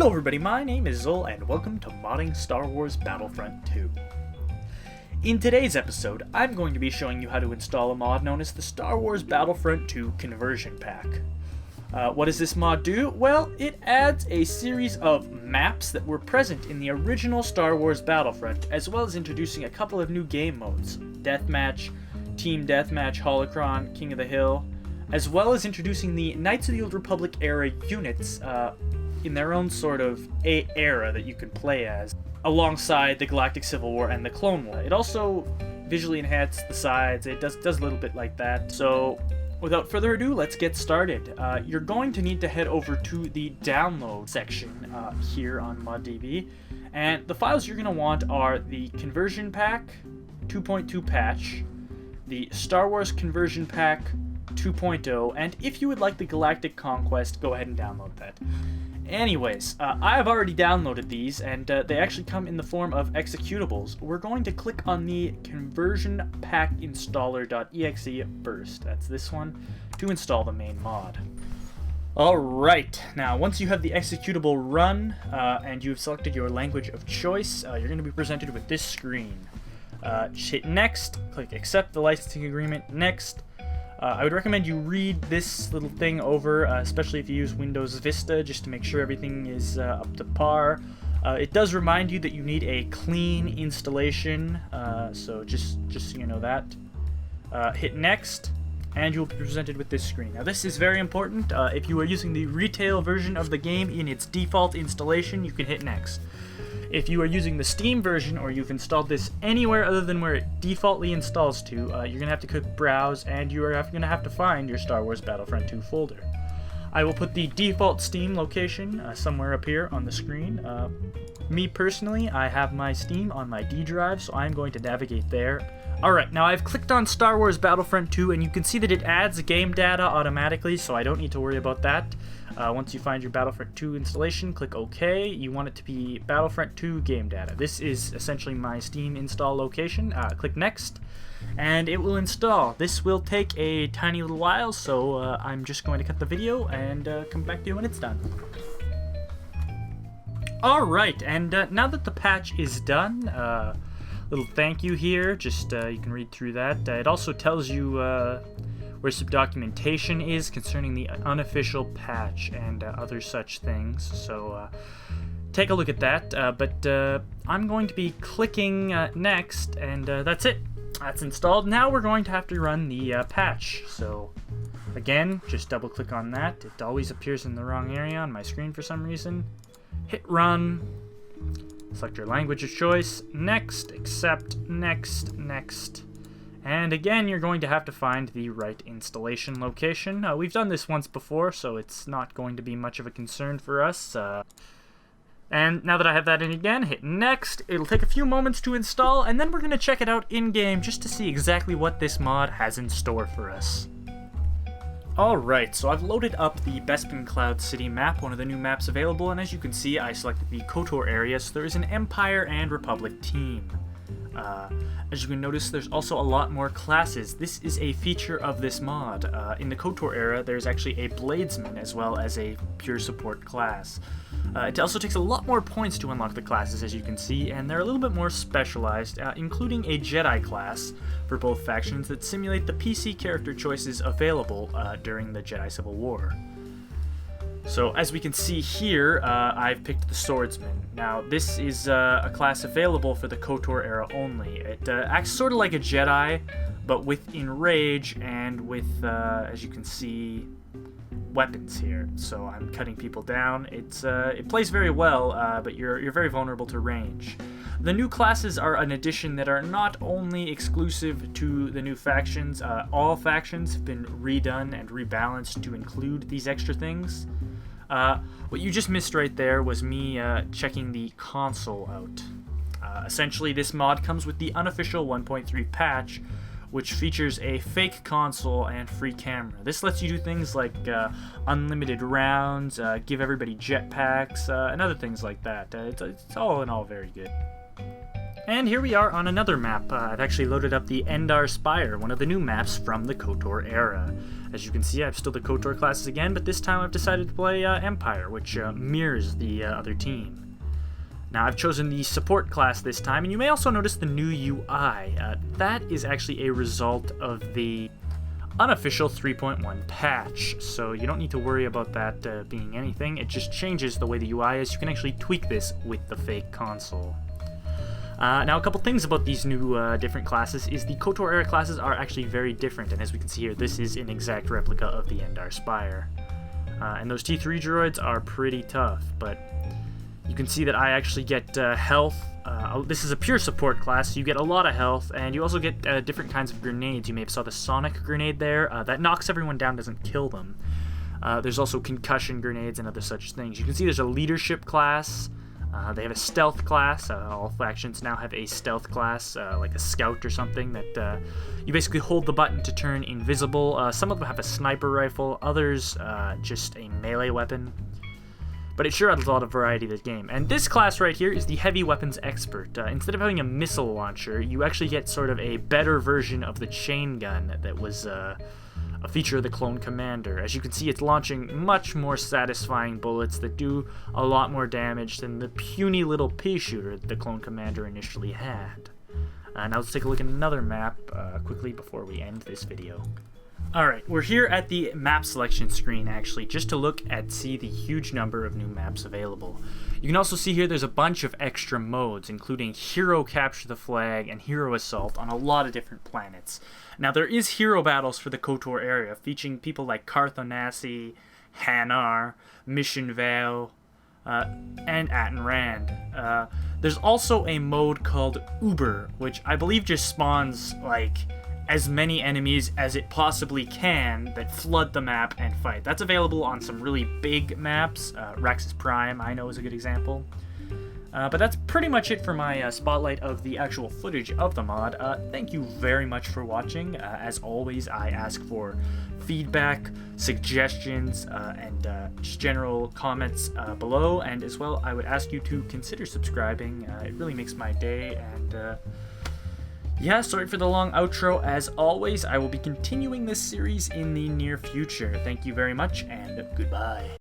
everybody, my name is Zul and welcome to modding Star Wars Battlefront 2. In today's episode, I'm going to be showing you how to install a mod known as the Star Wars Battlefront 2 Conversion Pack. What does this mod do? Well, it adds a series of maps that were present in the original Star Wars Battlefront, as well as introducing a couple of new game modes: Deathmatch, Team Deathmatch, Holocron, King of the Hill, as well as introducing the Knights of the Old Republic era units in their own sort of era that you can play as, alongside the Galactic Civil War and the Clone War. It also visually enhances the sides. It does a little bit like that. So without further ado, let's get started. You're going to need to head over to the download section here on ModDB, and the files you're going to want are the Conversion Pack 2.2 patch, the Star Wars Conversion Pack 2.0, and if you would like the Galactic Conquest, go ahead and download that. Anyways, I've already downloaded these, and they actually come in the form of executables. We're going to click on the Conversion Pack Installer.exe first. That's this one, to install the main mod. Alright, now once you have the executable run, and you've selected your language of choice, you're going to be presented with this screen. Just hit Next, click Accept the Licensing Agreement, Next. I would recommend you read this little thing over, especially if you use Windows Vista, just to make sure everything is up to par. It does remind you that you need a clean installation, so just so you know that. Hit Next, and you'll be presented with this screen. Now this is very important. If you are using the retail version of the game in its default installation, you can hit Next. If you are using the Steam version, or you've installed this anywhere other than where it defaultly installs to, you're going to have to click Browse, and you are going to have to find your Star Wars Battlefront 2 folder. I will put the default Steam location somewhere up here on the screen. Me personally, I have my Steam on my D drive, so I'm going to navigate there. Alright, now I've clicked on Star Wars Battlefront 2, and you can see that it adds game data automatically, so I don't need to worry about that. Once you find your Battlefront 2 installation, click OK. You want it to be Battlefront 2 game data. This is essentially my Steam install location. Click Next, and it will install. This will take a tiny little while, so I'm just going to cut the video and come back to you when it's done. Alright, and now that the patch is done, little thank you here, just you can read through that. It also tells you where some documentation is concerning the unofficial patch and other such things, so take a look at that. But I'm going to be clicking Next, and that's it. That's installed. Now we're going to have to run the patch, so again, just double click on that. It always appears in the wrong area on my screen for some reason. Hit Run. Select your language of choice, Next, Accept, Next, Next. And again, you're going to have to find the right installation location. We've done this once before, so it's not going to be much of a concern for us. And now that I have that in again, hit Next. It'll take a few moments to install, and then we're going to check it out in-game just to see exactly what this mod has in store for us. Alright, so I've loaded up the Bespin Cloud City map, one of the new maps available, and as you can see, I selected the KOTOR area, so there is an Empire and Republic team. As you can notice, there's also a lot more classes. This is a feature of this mod. In the KOTOR era, there's actually a Bladesman as well as a pure support class. It also takes a lot more points to unlock the classes, as you can see, and they're a little bit more specialized, including a Jedi class for both factions that simulate the PC character choices available during the Jedi Civil War. So as we can see here, I've picked the Swordsman. Now this is a class available for the KOTOR era only. It acts sort of like a Jedi, but with Enrage and with, as you can see, weapons here. So I'm cutting people down. It plays very well, but you're very vulnerable to range. The new classes are an addition that are not only exclusive to the new factions. All factions have been redone and rebalanced to include these extra things. What you just missed right there was me checking the console out. Essentially, this mod comes with the unofficial 1.3 patch, which features a fake console and free camera. This lets you do things like unlimited rounds, give everybody jetpacks, and other things like that. It's all in all very good. And here we are on another map. I've actually loaded up the Endar Spire, one of the new maps from the KOTOR era. As you can see, I've still the KOTOR classes again, but this time I've decided to play Empire, which mirrors the other team. Now, I've chosen the support class this time, and you may also notice the new UI. That is actually a result of the unofficial 3.1 patch, so you don't need to worry about that being anything. It just changes the way the UI is. You can actually tweak this with the fake console. Now, a couple things about these new different classes is the KOTOR era classes are actually very different, and as we can see here, this is an exact replica of the Endar Spire. And those T3 droids are pretty tough, but you can see that I actually get health. This is a pure support class, so you get a lot of health, and you also get different kinds of grenades. You may have saw the sonic grenade there. That knocks everyone down, doesn't kill them. There's also concussion grenades and other such things. You can see there's a leadership class. They have a stealth class. All factions now have a stealth class, like a scout or something, that you basically hold the button to turn invisible. Some of them have a sniper rifle, others just a melee weapon. But it sure has a lot of variety to the game. And this class right here is the Heavy Weapons Expert. Instead of having a missile launcher, you actually get sort of a better version of the chain gun that was a feature of the Clone Commander. As you can see, it's launching much more satisfying bullets that do a lot more damage than the puny little pea shooter that the Clone Commander initially had. Now let's take a look at another map quickly before we end this video. Alright, we're here at the map selection screen actually, just to look at see the huge number of new maps available. You can also see here there's a bunch of extra modes, including Hero Capture the Flag and Hero Assault on a lot of different planets. Now there is hero battles for the KOTOR area, featuring people like Carthonasi, Hanar, Mission Vale, and Atten Rand. There's also a mode called Uber, which I believe just spawns like as many enemies as it possibly can that flood the map and fight. That's available on some really big maps. Rex's Prime, I know, is a good example. But that's pretty much it for my spotlight of the actual footage of the mod. Thank you very much for watching. As always, I ask for feedback, suggestions, and just general comments below. And as well, I would ask you to consider subscribing. It really makes my day, and yeah, sorry for the long outro. As always, I will be continuing this series in the near future. Thank you very much, and goodbye.